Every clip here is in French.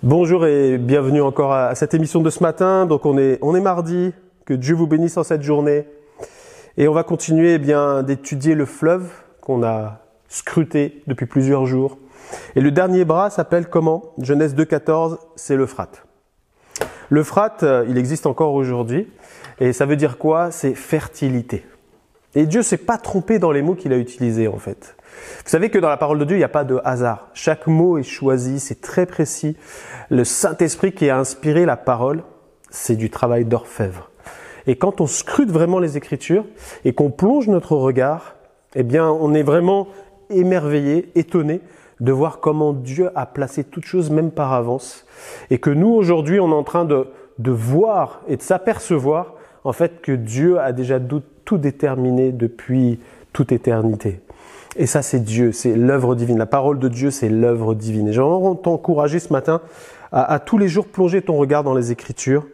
Bonjour et bienvenue encore à cette émission de ce matin. Donc on est mardi, que Dieu vous bénisse en cette journée. Et on va continuer d'étudier le fleuve qu'on a scruté depuis plusieurs jours. Et le dernier bras s'appelle comment? Genèse 2,14, c'est l'Euphrate. L'Euphrate, il existe encore aujourd'hui. Et ça veut dire quoi? C'est fertilité. Et Dieu s'est pas trompé dans les mots qu'il a utilisés en fait. Vous savez que dans la parole de Dieu, il n'y a pas de hasard. Chaque mot est choisi, c'est très précis. Le Saint-Esprit qui a inspiré la parole, c'est du travail d'orfèvre. Et quand on scrute vraiment les Écritures et qu'on plonge notre regard, on est vraiment émerveillé, étonné de voir comment Dieu a placé toutes choses même par avance. Et que nous, aujourd'hui, on est en train de voir et de s'apercevoir en fait que Dieu a déjà tout déterminé depuis toute éternité. Et ça, c'est Dieu, c'est l'œuvre divine. La parole de Dieu, c'est l'œuvre divine. Et j'aimerais t'encourager ce matin à tous les jours plonger ton regard dans les Écritures.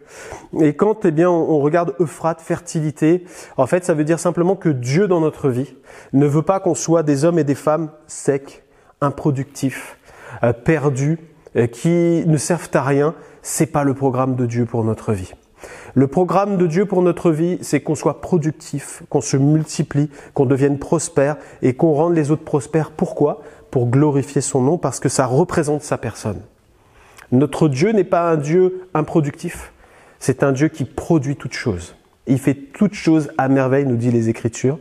Et quand on regarde Euphrate, fertilité, en fait, ça veut dire simplement que Dieu dans notre vie ne veut pas qu'on soit des hommes et des femmes secs, improductifs, perdus, qui ne servent à rien. C'est pas le programme de Dieu pour notre vie. Le programme de Dieu pour notre vie, c'est qu'on soit productif, qu'on se multiplie, qu'on devienne prospère et qu'on rende les autres prospères. Pourquoi? Pour glorifier son nom, parce que ça représente sa personne. Notre Dieu n'est pas un Dieu improductif, c'est un Dieu qui produit toutes choses. Il fait toutes choses à merveille, nous dit les Écritures.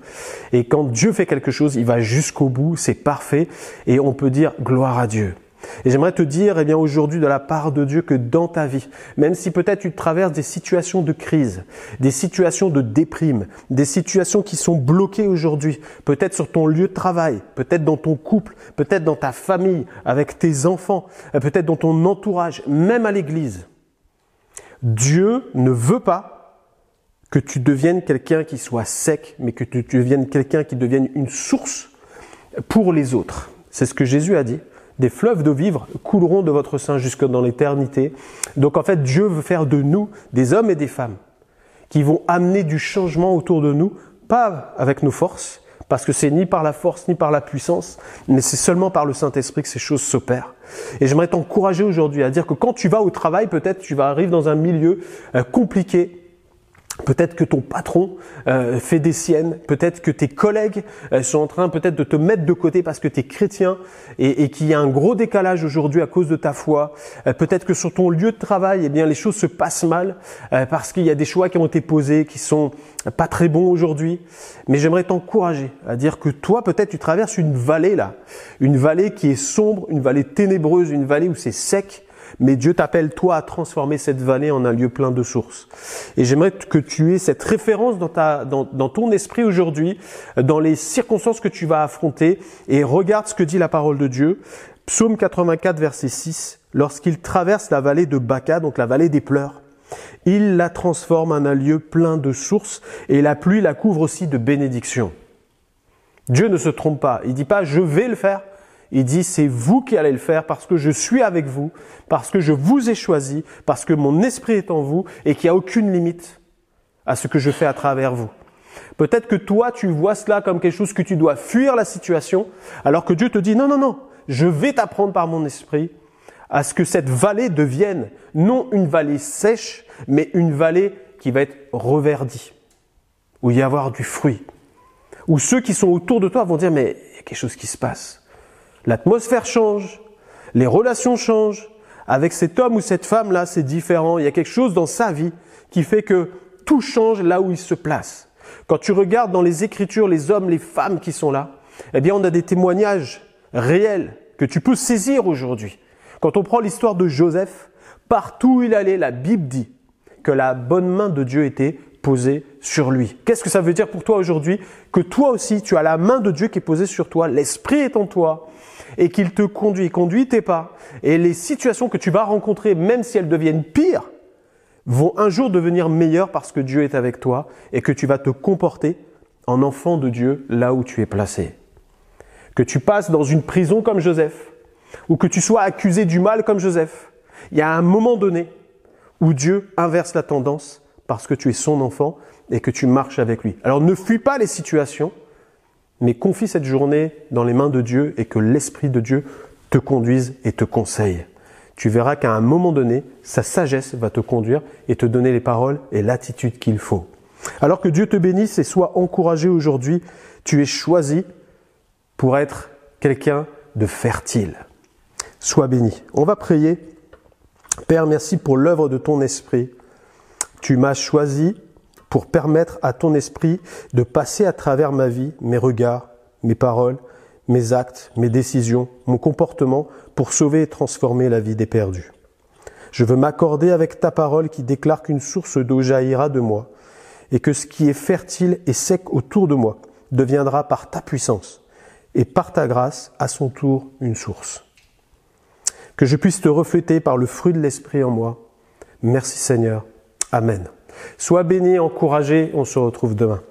Et quand Dieu fait quelque chose, il va jusqu'au bout, c'est parfait et on peut dire gloire à Dieu. Et j'aimerais te dire aujourd'hui de la part de Dieu que dans ta vie, même si peut-être tu traverses des situations de crise, des situations de déprime, des situations qui sont bloquées aujourd'hui, peut-être sur ton lieu de travail, peut-être dans ton couple, peut-être dans ta famille, avec tes enfants, peut-être dans ton entourage, même à l'église, Dieu ne veut pas que tu deviennes quelqu'un qui soit sec, mais que tu deviennes quelqu'un qui devienne une source pour les autres. C'est ce que Jésus a dit. Des fleuves d'eau vive couleront de votre sein jusque dans l'éternité. Donc en fait, Dieu veut faire de nous des hommes et des femmes qui vont amener du changement autour de nous, pas avec nos forces, parce que c'est ni par la force ni par la puissance, mais c'est seulement par le Saint-Esprit que ces choses s'opèrent. Et j'aimerais t'encourager aujourd'hui à dire que quand tu vas au travail, peut-être tu vas arriver dans un milieu compliqué. Peut-être que ton patron fait des siennes, peut-être que tes collègues sont en train peut-être de te mettre de côté parce que tu es chrétien et qu'il y a un gros décalage aujourd'hui à cause de ta foi. Peut-être que sur ton lieu de travail, les choses se passent mal parce qu'il y a des choix qui ont été posés qui sont pas très bons aujourd'hui. Mais j'aimerais t'encourager à dire que toi, peut-être tu traverses une vallée là, une vallée qui est sombre, une vallée ténébreuse, une vallée où c'est sec. Mais Dieu t'appelle, toi, à transformer cette vallée en un lieu plein de sources. Et j'aimerais que tu aies cette référence dans ton esprit aujourd'hui, dans les circonstances que tu vas affronter. Et regarde ce que dit la parole de Dieu. Psaume 84, verset 6. Lorsqu'il traverse la vallée de Baca, donc la vallée des pleurs, il la transforme en un lieu plein de sources. Et la pluie la couvre aussi de bénédictions. Dieu ne se trompe pas. Il dit pas, je vais le faire. Il dit, c'est vous qui allez le faire parce que je suis avec vous, parce que je vous ai choisi, parce que mon esprit est en vous et qu'il n'y a aucune limite à ce que je fais à travers vous. Peut-être que toi, tu vois cela comme quelque chose que tu dois fuir la situation, alors que Dieu te dit, non, je vais t'apprendre par mon esprit à ce que cette vallée devienne non une vallée sèche, mais une vallée qui va être reverdie, où il va y avoir du fruit, où ceux qui sont autour de toi vont dire, mais il y a quelque chose qui se passe. L'atmosphère change, les relations changent. Avec cet homme ou cette femme-là, c'est différent. Il y a quelque chose dans sa vie qui fait que tout change là où il se place. Quand tu regardes dans les Écritures les hommes, les femmes qui sont là, on a des témoignages réels que tu peux saisir aujourd'hui. Quand on prend l'histoire de Joseph, partout où il allait, la Bible dit que la bonne main de Dieu était posée sur lui. Qu'est-ce que ça veut dire pour toi aujourd'hui? Que toi aussi, tu as la main de Dieu qui est posée sur toi, l'Esprit est en toi, et qu'il te conduit tes pas. Et les situations que tu vas rencontrer, même si elles deviennent pires, vont un jour devenir meilleures parce que Dieu est avec toi et que tu vas te comporter en enfant de Dieu là où tu es placé. Que tu passes dans une prison comme Joseph, ou que tu sois accusé du mal comme Joseph, il y a un moment donné où Dieu inverse la tendance parce que tu es son enfant et que tu marches avec lui. Alors ne fuis pas les situations, mais confie cette journée dans les mains de Dieu et que l'Esprit de Dieu te conduise et te conseille. Tu verras qu'à un moment donné, sa sagesse va te conduire et te donner les paroles et l'attitude qu'il faut. Alors que Dieu te bénisse et sois encouragé aujourd'hui, tu es choisi pour être quelqu'un de fertile. Sois béni. On va prier. Père, merci pour l'œuvre de ton esprit. Tu m'as choisi pour permettre à ton esprit de passer à travers ma vie, mes regards, mes paroles, mes actes, mes décisions, mon comportement pour sauver et transformer la vie des perdus. Je veux m'accorder avec ta parole qui déclare qu'une source d'eau jaillira de moi et que ce qui est fertile et sec autour de moi deviendra par ta puissance et par ta grâce à son tour une source. Que je puisse te refléter par le fruit de l'Esprit en moi. Merci Seigneur. Amen. Sois béni, encouragé, on se retrouve demain.